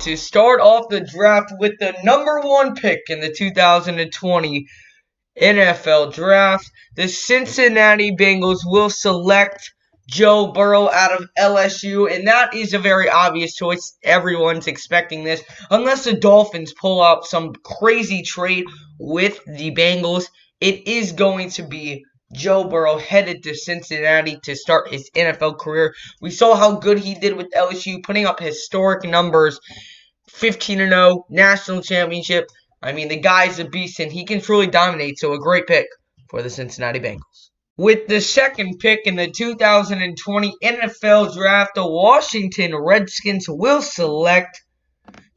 to start off the draft with the number 1 pick in the 2020 NFL Draft. The Cincinnati Bengals will select Joe Burrow out of LSU, and that is a very obvious choice. Everyone's expecting this, unless the Dolphins pull out some crazy trade with the Bengals. It is going to be Joe Burrow headed to Cincinnati to start his NFL career. We saw how good he did with LSU, putting up historic numbers, 15-0, national championship. I mean, the guy's a beast, and he can truly dominate, so a great pick for the Cincinnati Bengals. With the second pick in the 2020 NFL Draft, the Washington Redskins will select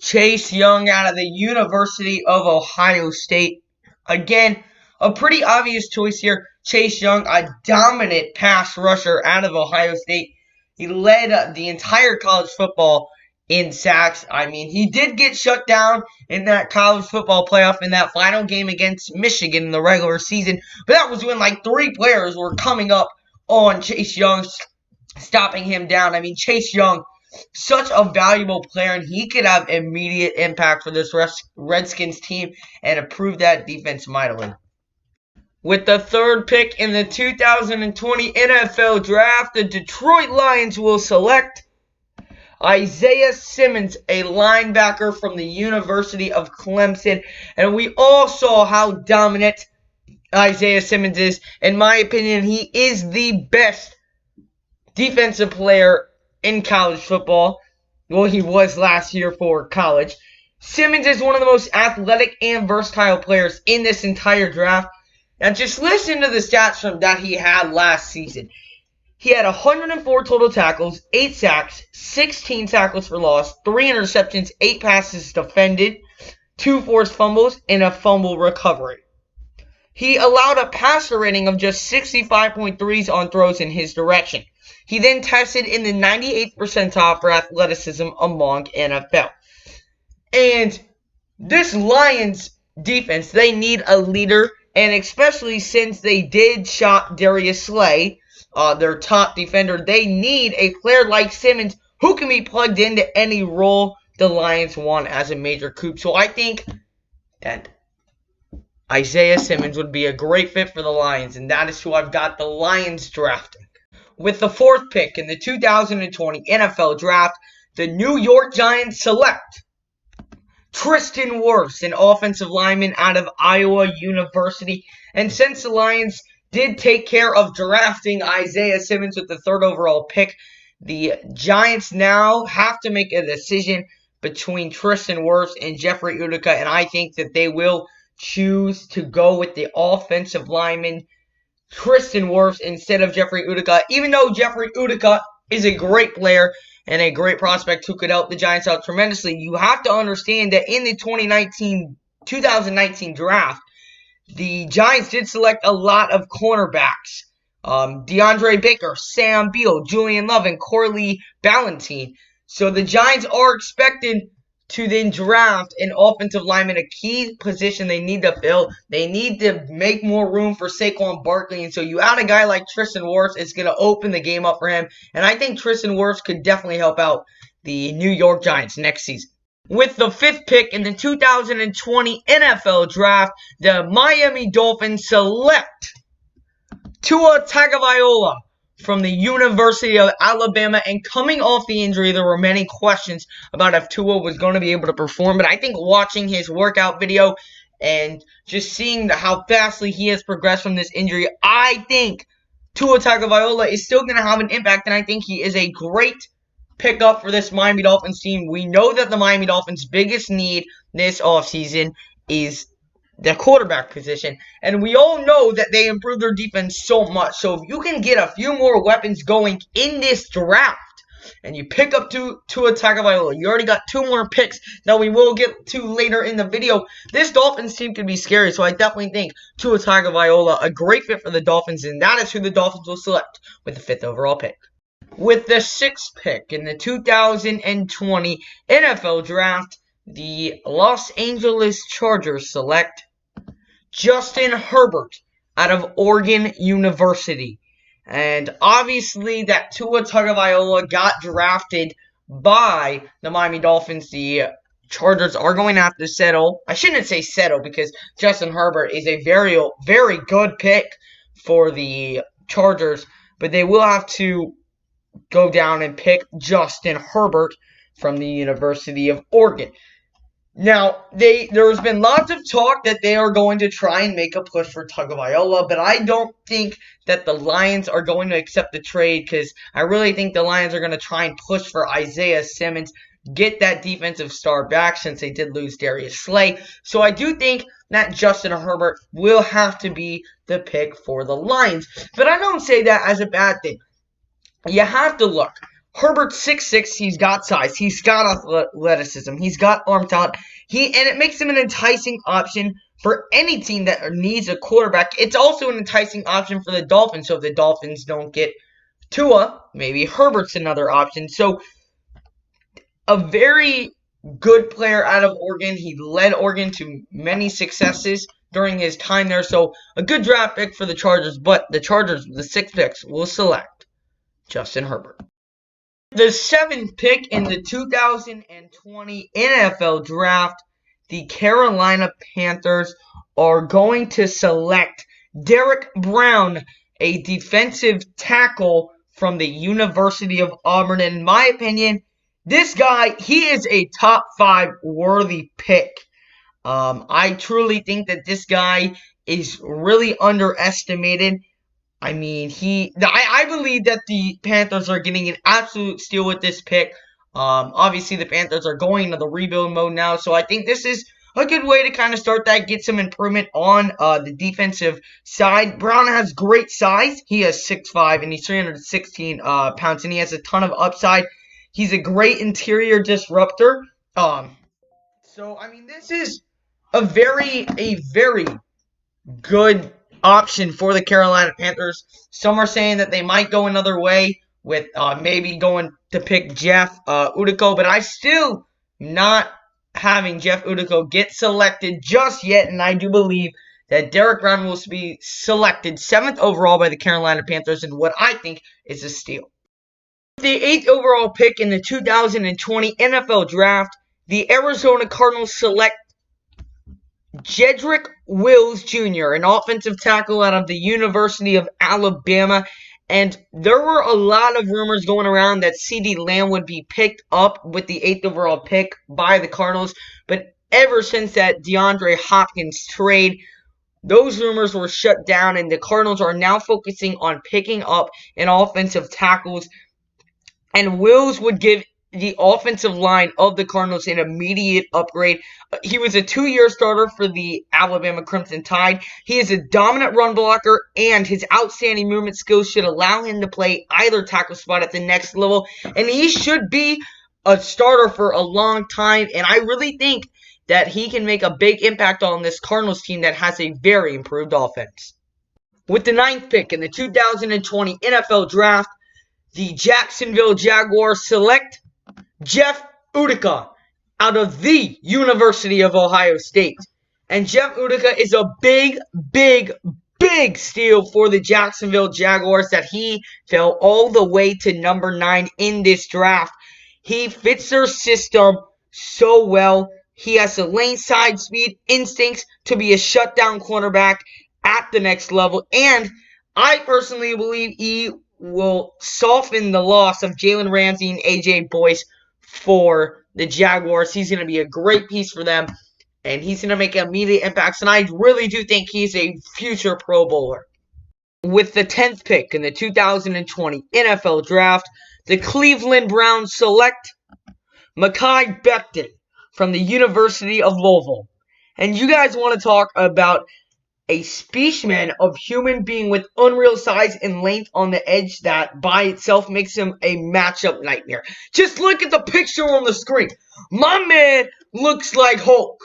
Chase Young out of the University of Ohio State. Again, a pretty obvious choice here. Chase Young, a dominant pass rusher out of Ohio State. He led the entire college football in sacks. I mean, he did get shut down in that college football playoff in that final game against Michigan in the regular season. But that was when like 3 players were coming up on Chase Young, stopping him down. I mean, Chase Young, such a valuable player, and he could have immediate impact for this Redskins team and improve that defense mightily. With the third pick in the 2020 NFL Draft, the Detroit Lions will select Isaiah Simmons, a linebacker from the University of Clemson. And we all saw how dominant Isaiah Simmons is. In my opinion, he is the best defensive player in college football. Well, he was last year for college. Simmons is one of the most athletic and versatile players in this entire draft. Now, just listen to the stats from that he had last season. He had 104 total tackles, 8 sacks, 16 tackles for loss, 3 interceptions, 8 passes defended, 2 forced fumbles, and a fumble recovery. He allowed a passer rating of just 65.3s on throws in his direction. He then tested in the 98th percentile for athleticism among NFL. And this Lions defense, they need a leader. And especially since they did shop Darius Slay, their top defender, they need a player like Simmons who can be plugged into any role the Lions want as a major coup. So I think that Isaiah Simmons would be a great fit for the Lions, and that is who I've got the Lions drafting. With the fourth pick in the 2020 NFL Draft, the New York Giants select Tristan Wirfs, an offensive lineman out of Iowa University. And since the Lions did take care of drafting Isaiah Simmons with the 3rd overall pick, the Giants now have to make a decision between Tristan Wirfs and Jeffrey Utica, and I think that they will choose to go with the offensive lineman Tristan Wirfs instead of Jeffrey Utica, even though Jeffrey Utica is a great player and a great prospect who could help the Giants out tremendously. You have to understand that in the 2019 draft, the Giants did select a lot of cornerbacks. DeAndre Baker, Sam Beal, Julian Love, and Corley Ballentine. So the Giants are expected to then draft an offensive lineman, a key position they need to fill. They need to make more room for Saquon Barkley. And so you add a guy like Tristan Wirfs, it's going to open the game up for him. And I think Tristan Wirfs could definitely help out the New York Giants next season. With the 5th pick in the 2020 NFL Draft, the Miami Dolphins select Tua Tagovailoa from the University of Alabama. And coming off the injury, there were many questions about if Tua was going to be able to perform. But I think watching his workout video and just seeing how fastly he has progressed from this injury, I think Tua Tagovailoa is still going to have an impact. And I think he is a great pickup for this Miami Dolphins team. We know that the Miami Dolphins' biggest need this offseason is the quarterback position. And we all know that they improved their defense so much. So if you can get a few more weapons going in this draft, and you pick up Tua Tagovailoa, you already got 2 more picks that we will get to later in the video. This Dolphins team could be scary, so I definitely think Tua Tagovailoa, a great fit for the Dolphins, and that is who the Dolphins will select with the 5th overall pick. With the 6th pick in the 2020 NFL Draft, the Los Angeles Chargers select Justin Herbert out of Oregon University. And obviously that Tua Tagovailoa got drafted by the Miami Dolphins. The Chargers are going to have to settle. I shouldn't say settle because Justin Herbert is a very, very good pick for the Chargers, but they will have to go down and pick Justin Herbert from the University of Oregon. Now, there's been lots of talk that they are going to try and make a push for Tagovailoa, but I don't think that the Lions are going to accept the trade because I really think the Lions are going to try and push for Isaiah Simmons, get that defensive star back since they did lose Darius Slay. So I do think that Justin Herbert will have to be the pick for the Lions. But I don't say that as a bad thing. You have to look. Herbert's 6'6", he's got size, he's got athleticism, he's got arm talent, and it makes him an enticing option for any team that needs a quarterback. It's also an enticing option for the Dolphins, so if the Dolphins don't get Tua, maybe Herbert's another option. So, a very good player out of Oregon. He led Oregon to many successes during his time there, so a good draft pick for the Chargers, but the Chargers, the 6th picks, will select Justin Herbert. The 7th pick in the 2020 NFL Draft, the Carolina Panthers are going to select Derrick Brown, a defensive tackle from the University of Auburn. In my opinion, this guy, he is a top 5 worthy pick. I truly think that this guy is really underestimated. I mean, I believe that the Panthers are getting an absolute steal with this pick. Obviously, the Panthers are going into the rebuild mode now, so I think this is a good way to kind of start that, get some improvement on the defensive side. Brown has great size. He has 6'5", and he's 316 pounds, and he has a ton of upside. He's a great interior disruptor. So, I mean, this is a very good option for the Carolina Panthers. Some are saying that they might go another way with maybe going to pick Jeff Udico, but I still not having Jeff Udico get selected just yet, and I do believe that Derrick Brown will be selected 7th overall by the Carolina Panthers in what I think is a steal. The 8th overall pick in the 2020 NFL Draft, the Arizona Cardinals select Jedrick Wills Jr., an offensive tackle out of the University of Alabama. And there were a lot of rumors going around that CeeDee Lamb would be picked up with the 8th overall pick by the Cardinals. But ever since that DeAndre Hopkins trade, those rumors were shut down, and the Cardinals are now focusing on picking up an offensive tackles. And Wills would give the offensive line of the Cardinals an immediate upgrade. He was a 2-year starter for the Alabama Crimson Tide. He is a dominant run blocker, and his outstanding movement skills should allow him to play either tackle spot at the next level. And he should be a starter for a long time, and I really think that he can make a big impact on this Cardinals team that has a very improved offense. With the 9th pick in the 2020 NFL Draft, the Jacksonville Jaguars select Jeff Udica out of the University of Ohio State. And Jeff Udica is a big steal for the Jacksonville Jaguars that he fell all the way to number 9 in this draft. He fits their system so well. He has the lane side speed, instincts to be a shutdown cornerback at the next level. And I personally believe he will soften the loss of Jalen Ramsey and AJ Boyce for the Jaguars. He's going to be a great piece for them, and he's going to make immediate impacts, and I really do think he's a future Pro Bowler. With the 10th pick in the 2020 NFL Draft, the Cleveland Browns select Mekhi Becton from the University of Louisville. And you guys want to talk about a specimen of human being with unreal size and length on the edge that by itself makes him a matchup nightmare. Just look at the picture on the screen. My man looks like Hulk.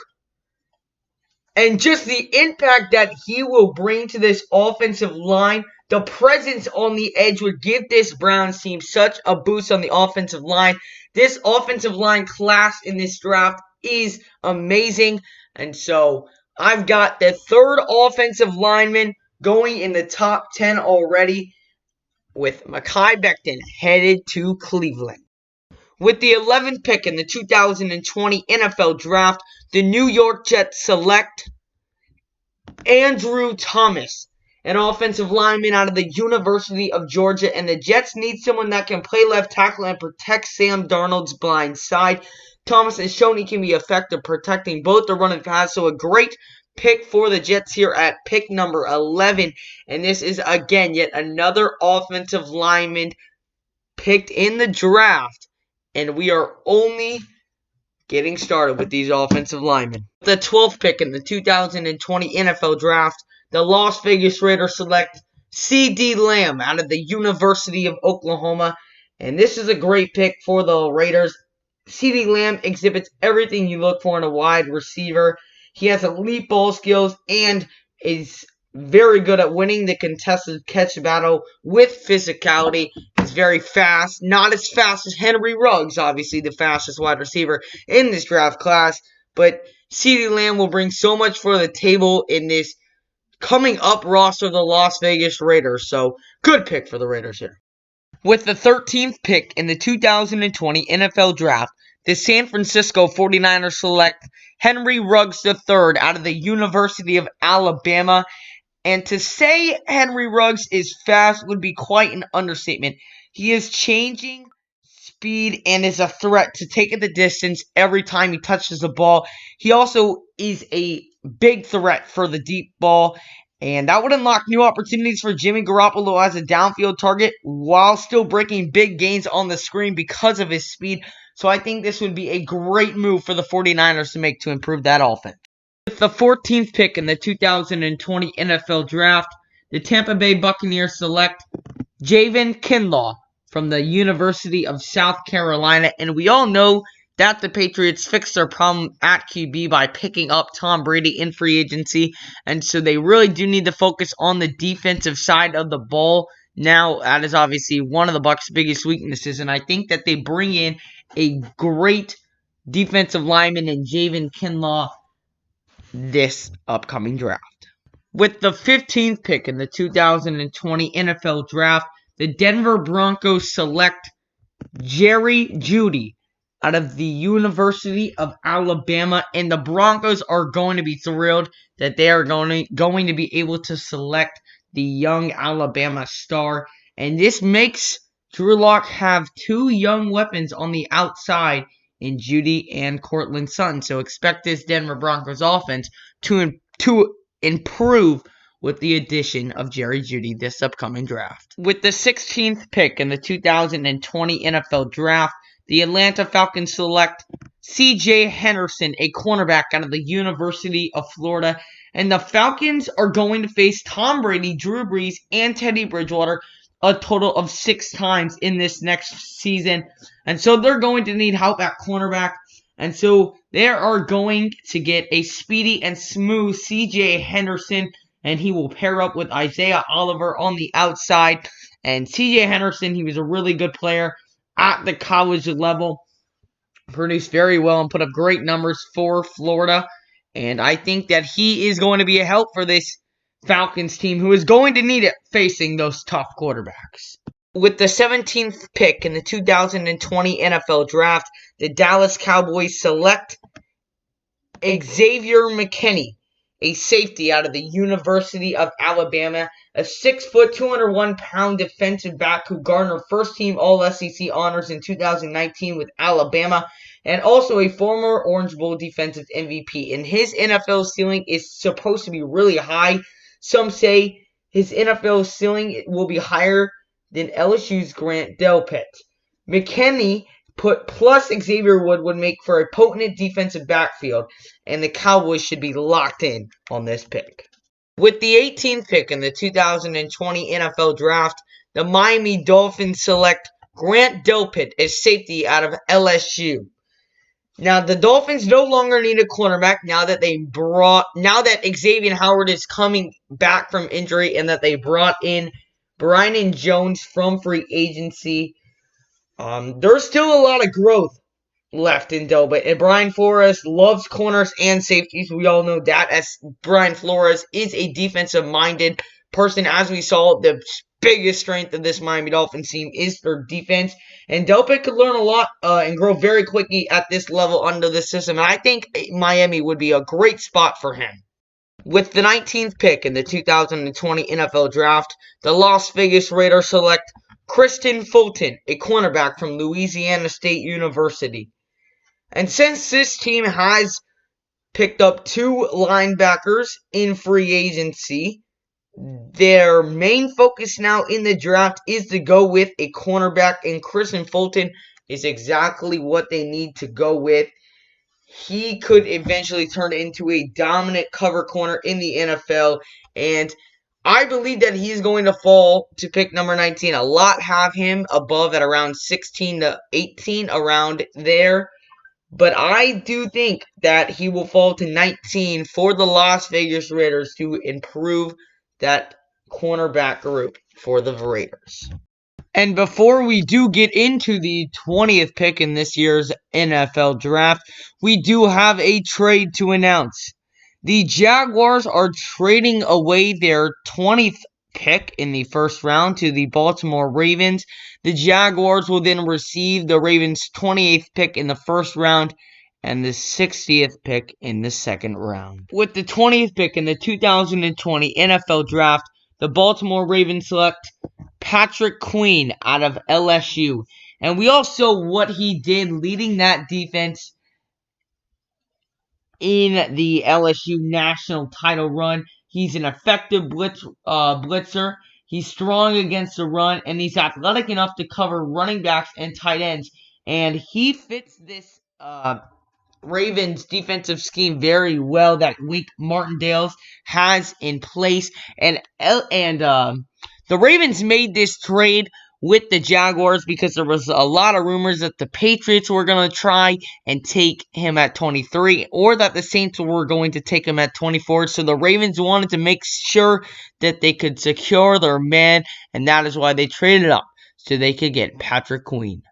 And just the impact that he will bring to this offensive line, the presence on the edge would give this Browns team such a boost on the offensive line. This offensive line class in this draft is amazing. And so I've got the 3rd offensive lineman going in the top 10 already with Mekhi Becton headed to Cleveland. With the 11th pick in the 2020 NFL Draft, the New York Jets select Andrew Thomas, an offensive lineman out of the University of Georgia, and the Jets need someone that can play left tackle and protect Sam Darnold's blind side. Thomas has shown he can be effective protecting both the run and pass, so a great pick for the Jets here at pick number 11. And this is, again, yet another offensive lineman picked in the draft, and we are only getting started with these offensive linemen. The 12th pick in the 2020 NFL Draft, the Las Vegas Raiders select CeeDee Lamb out of the University of Oklahoma. And this is a great pick for the Raiders. CeeDee Lamb exhibits everything you look for in a wide receiver. He has elite ball skills and is very good at winning the contested catch battle with physicality. He's very fast, not as fast as Henry Ruggs, obviously the fastest wide receiver in this draft class, but CeeDee Lamb will bring so much for the table in this coming up roster of the Las Vegas Raiders, so good pick for the Raiders here. With the 13th pick in the 2020 NFL Draft, the San Francisco 49ers select Henry Ruggs III out of the University of Alabama. And to say Henry Ruggs is fast would be quite an understatement. He is changing speed and is a threat to take it the distance every time he touches the ball. He also is a big threat for the deep ball. And that would unlock new opportunities for Jimmy Garoppolo as a downfield target while still breaking big gains on the screen because of his speed. So I think this would be a great move for the 49ers to make to improve that offense. With the 14th pick in the 2020 NFL Draft, the Tampa Bay Buccaneers select Javon Kinlaw from the University of South Carolina. And we all know that the Patriots fixed their problem at QB by picking up Tom Brady in free agency. And so they really do need to focus on the defensive side of the ball. Now, that is obviously one of the Bucs' biggest weaknesses. And I think that they bring in a great defensive lineman in Javon Kinlaw this upcoming draft. With the 15th pick in the 2020 NFL Draft, the Denver Broncos select Jerry Jeudy out of the University of Alabama, and the Broncos are going to be thrilled that they are going to be able to select the young Alabama star, and this makes Drew Lock have two young weapons on the outside in Jeudy and Courtland Sutton. So expect this Denver Broncos offense to improve with the addition of Jerry Jeudy this upcoming draft. With the 16th pick in the 2020 NFL Draft, the Atlanta Falcons select C.J. Henderson, a cornerback out of the University of Florida. And the Falcons are going to face Tom Brady, Drew Brees, and Teddy Bridgewater a total of 6 times in this next season. And so they're going to need help at cornerback. And so they are going to get a speedy and smooth C.J. Henderson. And he will pair up with Isaiah Oliver on the outside. And C.J. Henderson, he was a really good player at the college level. Produced very well and put up great numbers for Florida. And I think that he is going to be a help for this Falcons team, who is going to need it facing those tough quarterbacks. With the 17th pick in the 2020 NFL Draft, the Dallas Cowboys select Xavier McKinney, a safety out of the University of Alabama, a 6', 201-pound defensive back who garnered first-team All-SEC honors in 2019 with Alabama, and also a former Orange Bowl defensive MVP. And his NFL ceiling is supposed to be really high. Some say his NFL ceiling will be higher than LSU's Grant Delpit. McKinney plus Xavier would make for a potent defensive backfield, and the Cowboys should be locked in on this pick. With the 18th pick in the 2020 NFL Draft, the Miami Dolphins select Grant Delpit as safety out of LSU. Now, the Dolphins no longer need a cornerback now that Xavier Howard is coming back from injury and that they brought in Brian Jones from free agency. There's still a lot of growth left in Delpit, and Brian Flores loves corners and safeties. We all know that, as Brian Flores is a defensive-minded person, as we saw the biggest strength of this Miami Dolphins team is their defense. And Delpit could learn a lot and grow very quickly at this level under this system. And I think Miami would be a great spot for him. With the 19th pick in the 2020 NFL Draft, the Las Vegas Raiders select Kristian Fulton, a cornerback from Louisiana State University. And since this team has picked up 2 linebackers in free agency, their main focus now in the draft is to go with a cornerback, and Kristian Fulton is exactly what they need to go with. He could eventually turn into a dominant cover corner in the NFL, and I believe that he is going to fall to pick number 19. A lot have him above at around 16 to 18, around there. But I do think that he will fall to 19 for the Las Vegas Raiders to improve that cornerback group for the Raiders. And before we do get into the 20th pick in this year's NFL Draft, we do have a trade to announce. The Jaguars are trading away their 20th pick in the first round to the Baltimore Ravens. The Jaguars will then receive the Ravens' 28th pick in the first round and the 60th pick in the second round. With the 20th pick in the 2020 NFL Draft, the Baltimore Ravens select Patrick Queen out of LSU. And we all saw what he did leading that defense in the LSU national title run. He's an effective blitzer. He's strong against the run, and he's athletic enough to cover running backs and tight ends. And he fits this Ravens defensive scheme very well that Wink Martindale has in place. And the Ravens made this trade with the Jaguars because there was a lot of rumors that the Patriots were going to try and take him at 23, or that the Saints were going to take him at 24. So the Ravens wanted to make sure that they could secure their man, and that is why they traded up, so they could get Patrick Queen.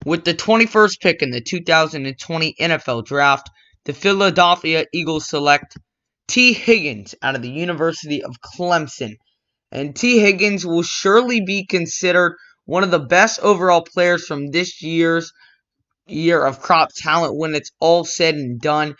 With the 21st pick in the 2020 NFL Draft, the Philadelphia Eagles select Tee Higgins out of the University of Clemson. And Tee Higgins will surely be considered one of the best overall players from this year's year of crop talent when it's all said and done.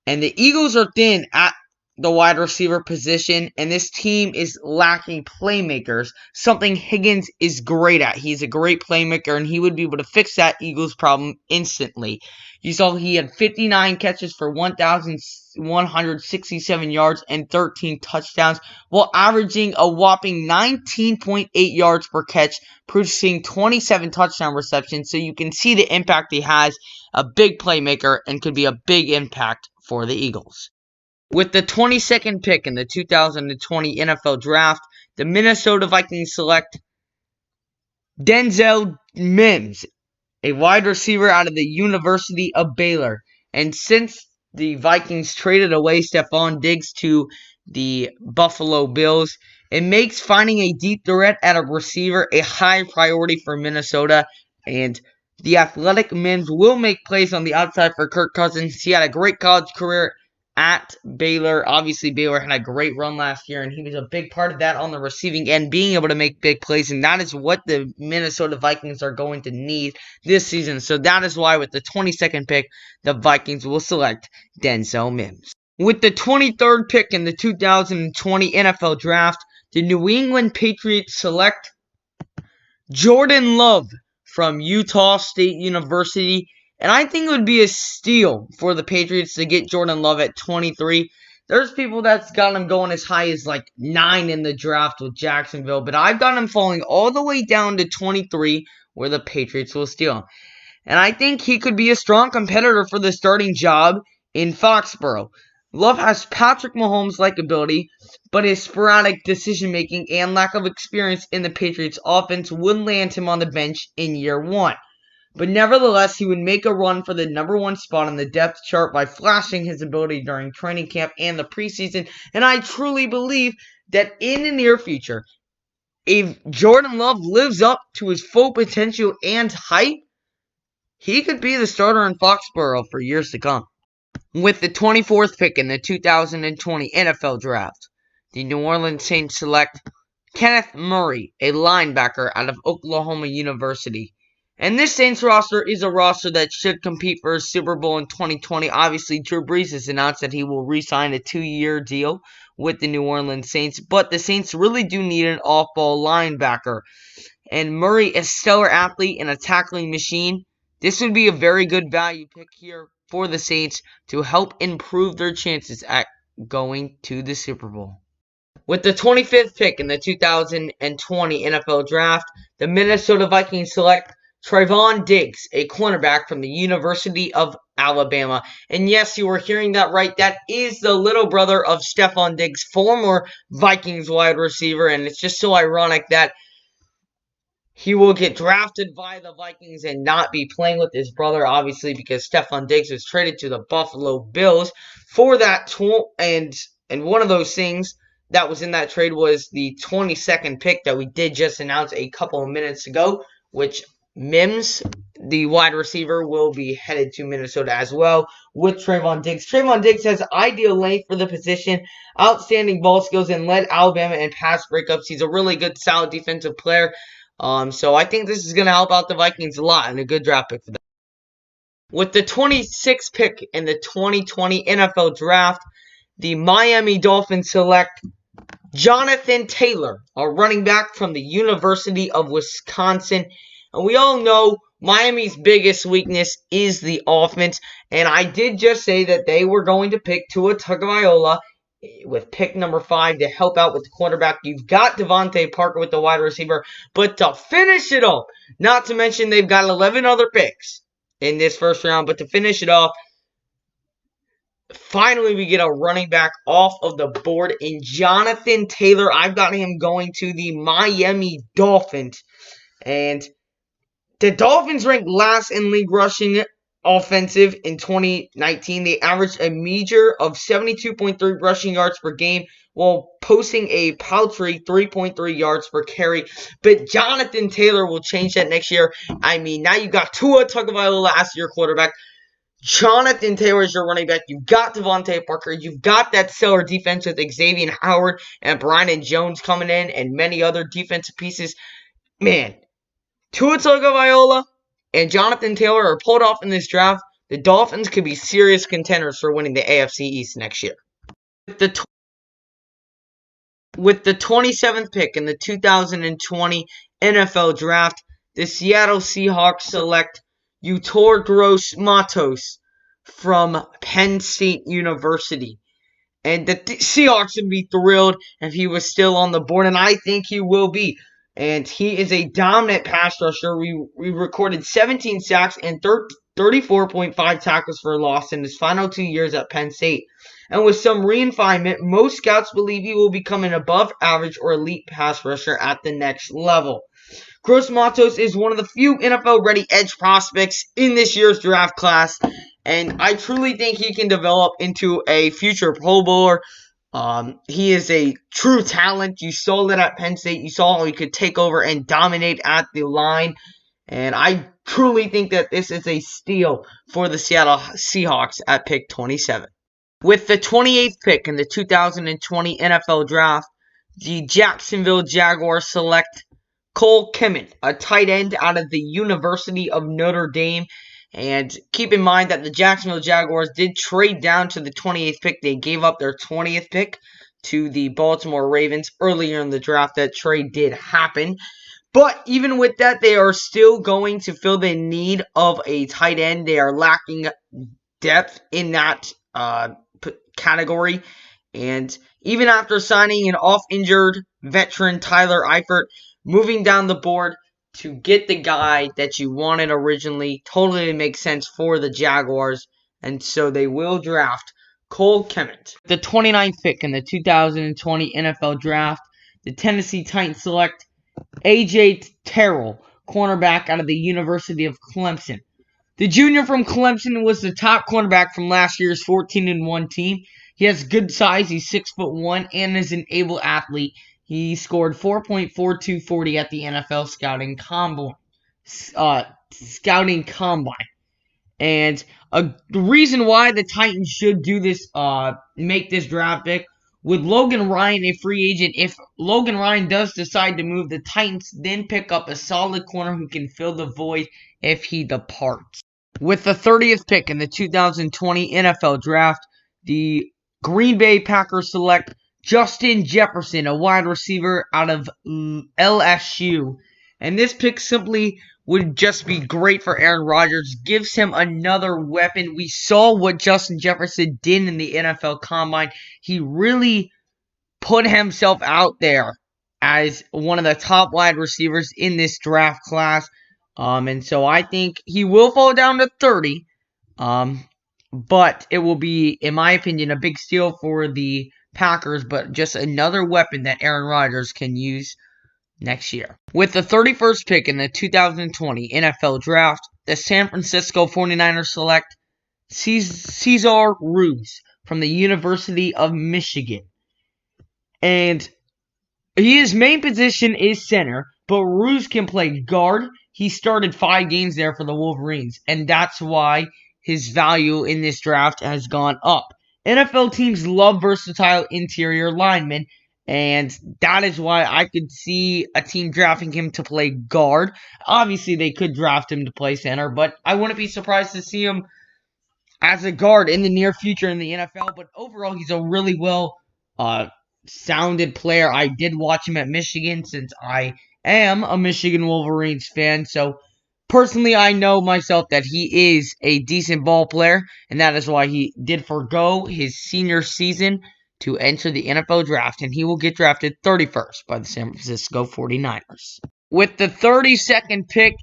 And the Eagles are thin at the wide receiver position, and this team is lacking playmakers, something Higgins is great at. He's a great playmaker, and he would be able to fix that Eagles problem instantly. You saw he had 59 catches for 1,167 yards and 13 touchdowns, while averaging a whopping 19.8 yards per catch, producing 27 touchdown receptions. So you can see the impact he has, a big playmaker, and could be a big impact for the Eagles. With the 22nd pick in the 2020 NFL Draft, the Minnesota Vikings select Denzel Mims, a wide receiver out of the University of Baylor. And since the Vikings traded away Stephon Diggs to the Buffalo Bills, it makes finding a deep threat at a receiver a high priority for Minnesota. And the athletic Mims will make plays on the outside for Kirk Cousins. He had a great college career at Baylor. Obviously, Baylor had a great run last year, and he was a big part of that on the receiving end, being able to make big plays, and that is what the Minnesota Vikings are going to need this season. So that is why with the 22nd pick, the Vikings will select Denzel Mims. With the 23rd pick in the 2020 NFL Draft, the New England Patriots select Jordan Love from Utah State University. And I think it would be a steal for the Patriots to get Jordan Love at 23. There's people that's got him going as high as like 9 in the draft with Jacksonville. But I've got him falling all the way down to 23 where the Patriots will steal him. And I think he could be a strong competitor for the starting job in Foxborough. Love has Patrick Mahomes' likability, but his sporadic decision-making and lack of experience in the Patriots offense would land him on the bench in year 1. But nevertheless, he would make a run for the number 1 spot on the depth chart by flashing his ability during training camp and the preseason. And I truly believe that in the near future, if Jordan Love lives up to his full potential and height, he could be the starter in Foxborough for years to come. With the 24th pick in the 2020 NFL Draft, the New Orleans Saints select Kenneth Murray, a linebacker out of Oklahoma University. And this Saints roster is a roster that should compete for a Super Bowl in 2020. Obviously, Drew Brees has announced that he will re-sign a 2-year deal with the New Orleans Saints. But the Saints really do need an off-ball linebacker. And Murray is a stellar athlete and a tackling machine. This would be a very good value pick here for the Saints to help improve their chances at going to the Super Bowl. With the 25th pick in the 2020 NFL Draft, the Minnesota Vikings select Trevon Diggs, a cornerback from the University of Alabama. And yes, you were hearing that right. That is the little brother of Stefon Diggs, former Vikings wide receiver. And it's just so ironic that he will get drafted by the Vikings and not be playing with his brother, obviously, because Stefon Diggs was traded to the Buffalo Bills for that. And one of those things that was in that trade was the 22nd pick that we did just announce a couple of minutes ago, which Mims, the wide receiver, will be headed to Minnesota as well with Trevon Diggs. Trevon Diggs has ideal length for the position, outstanding ball skills, and led Alabama in pass breakups. He's a really good, solid defensive player. So I think this is going to help out the Vikings a lot and a good draft pick for them. With the 26th pick in the 2020 NFL Draft, the Miami Dolphins select Jonathan Taylor, a running back from the University of Wisconsin. And we all know Miami's biggest weakness is the offense. And I did just say that they were going to pick Tua Tagovailoa with pick number 5 to help out with the quarterback. You've got Devontae Parker with the wide receiver. But to finish it off, not to mention they've got 11 other picks in this first round. But to finish it off, finally we get a running back off of the board in Jonathan Taylor. I've got him going to the Miami Dolphins. And the Dolphins ranked last in league rushing offensive in 2019. They averaged a meager of 72.3 rushing yards per game while posting a paltry 3.3 yards per carry. But Jonathan Taylor will change that next year. I mean, now you've got Tua Tagovailoa as your quarterback. Jonathan Taylor is your running back. You've got Devontae Parker. You've got that stellar defense with Xavier Howard and Brandon Jones coming in and many other defensive pieces. Man, Tua Tagovailoa and Jonathan Taylor are pulled off in this draft. The Dolphins could be serious contenders for winning the AFC East next year. With the 27th pick in the 2020 NFL Draft, the Seattle Seahawks select Yetur Gross-Matos from Penn State University. And the Seahawks would be thrilled if he was still on the board, and I think he will be. And he is a dominant pass rusher. We recorded 17 sacks and 34.5 tackles for loss in his final 2 years at Penn State. And with some refinement, most scouts believe he will become an above average or elite pass rusher at the next level. Gross-Matos is one of the few NFL-ready edge prospects in this year's draft class, and I truly think he can develop into a future Pro Bowler. He is a true talent. You saw that at Penn State. You saw how he could take over and dominate at the line. And I truly think that this is a steal for the Seattle Seahawks at pick 27. With the 28th pick in the 2020 NFL Draft, the Jacksonville Jaguars select Cole Kmet, a tight end out of the University of Notre Dame. And keep in mind that the Jacksonville Jaguars did trade down to the 28th pick. They gave up their 20th pick to the Baltimore Ravens earlier in the draft. That trade did happen. But even with that, they are still going to fill the need of a tight end. They are lacking depth in that category. And even after signing an off-injured veteran Tyler Eifert, moving down the board to get the guy that you wanted originally totally makes sense for the Jaguars. And so they will draft Cole Kmet. The 29th pick in the 2020 NFL Draft, the Tennessee Titans select A.J. Terrell, cornerback out of the University of Clemson. The junior from Clemson was the top cornerback from last year's 14-1 team. He has good size. He's 6'1" and is an able athlete. He scored 4.4240 at the NFL Scouting Combine. And the reason why the Titans should do this, make this draft pick, with Logan Ryan a free agent, if Logan Ryan does decide to move, the Titans then pick up a solid corner who can fill the void if he departs. With the 30th pick in the 2020 NFL Draft, the Green Bay Packers select Justin Jefferson, a wide receiver out of LSU. And this pick simply would just be great for Aaron Rodgers. Gives him another weapon. We saw what Justin Jefferson did in the NFL Combine. He really put himself out there as one of the top wide receivers in this draft class. And so I think he will fall down to 30. But it will be, in my opinion, a big steal for the Packers, but just another weapon that Aaron Rodgers can use next year. With the 31st pick in the 2020 NFL Draft, the San Francisco 49ers select Cesar Ruiz from the University of Michigan. And his main position is center, but Ruiz can play guard. He started 5 games there for the Wolverines, and that's why his value in this draft has gone up. NFL teams love versatile interior linemen, and that is why I could see a team drafting him to play guard. Obviously, they could draft him to play center, but I wouldn't be surprised to see him as a guard in the near future in the NFL. But overall, he's a really well-sounded player. I did watch him at Michigan since I am a Michigan Wolverines fan, so personally, I know myself that he is a decent ball player, and that is why he did forgo his senior season to enter the NFL Draft, and he will get drafted 31st by the San Francisco 49ers. With the 32nd pick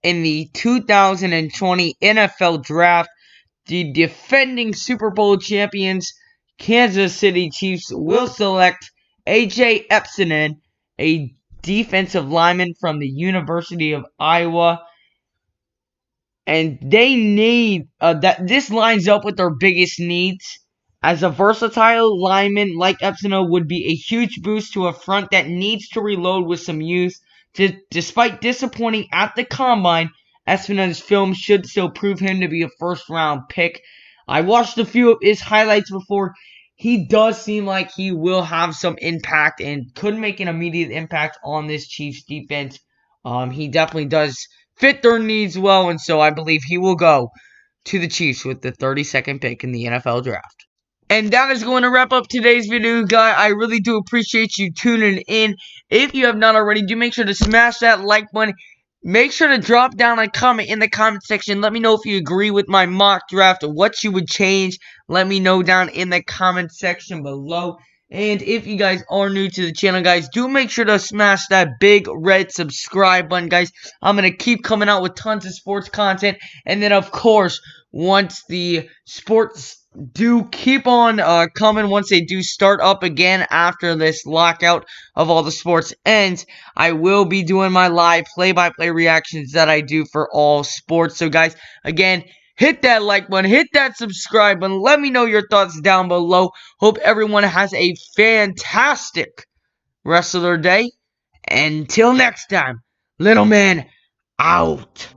in the 2020 NFL Draft, the defending Super Bowl champions Kansas City Chiefs will select A.J. Epstein, a defensive lineman from the University of Iowa. And they need that. This lines up with their biggest needs. As a versatile lineman like Epstein would be a huge boost to a front that needs to reload with some youth. Despite disappointing at the Combine, Epstein's film should still prove him to be a first-round pick. I watched a few of his highlights before. He does seem like he will have some impact and could make an immediate impact on this Chiefs defense. He definitely does fit their needs well, and so I believe he will go to the Chiefs with the 32nd pick in the NFL Draft. And that is going to wrap up today's video, guys. I really do appreciate you tuning in. If you have not already, do make sure to smash that like button. Make sure to drop down a comment in the comment section. Let me know if you agree with my mock draft or what you would change. Let me know down in the comment section below. And if you guys are new to the channel, guys, do make sure to smash that big red subscribe button, guys. I'm going to keep coming out with tons of sports content. And then, of course, once the sports do keep on coming, once they do start up again after this lockout of all the sports ends, I will be doing my live play-by-play reactions that I do for all sports. So, guys, again, hit that like button, hit that subscribe button. Let me know your thoughts down below. Hope everyone has a fantastic rest of their day. Until next time, little man out.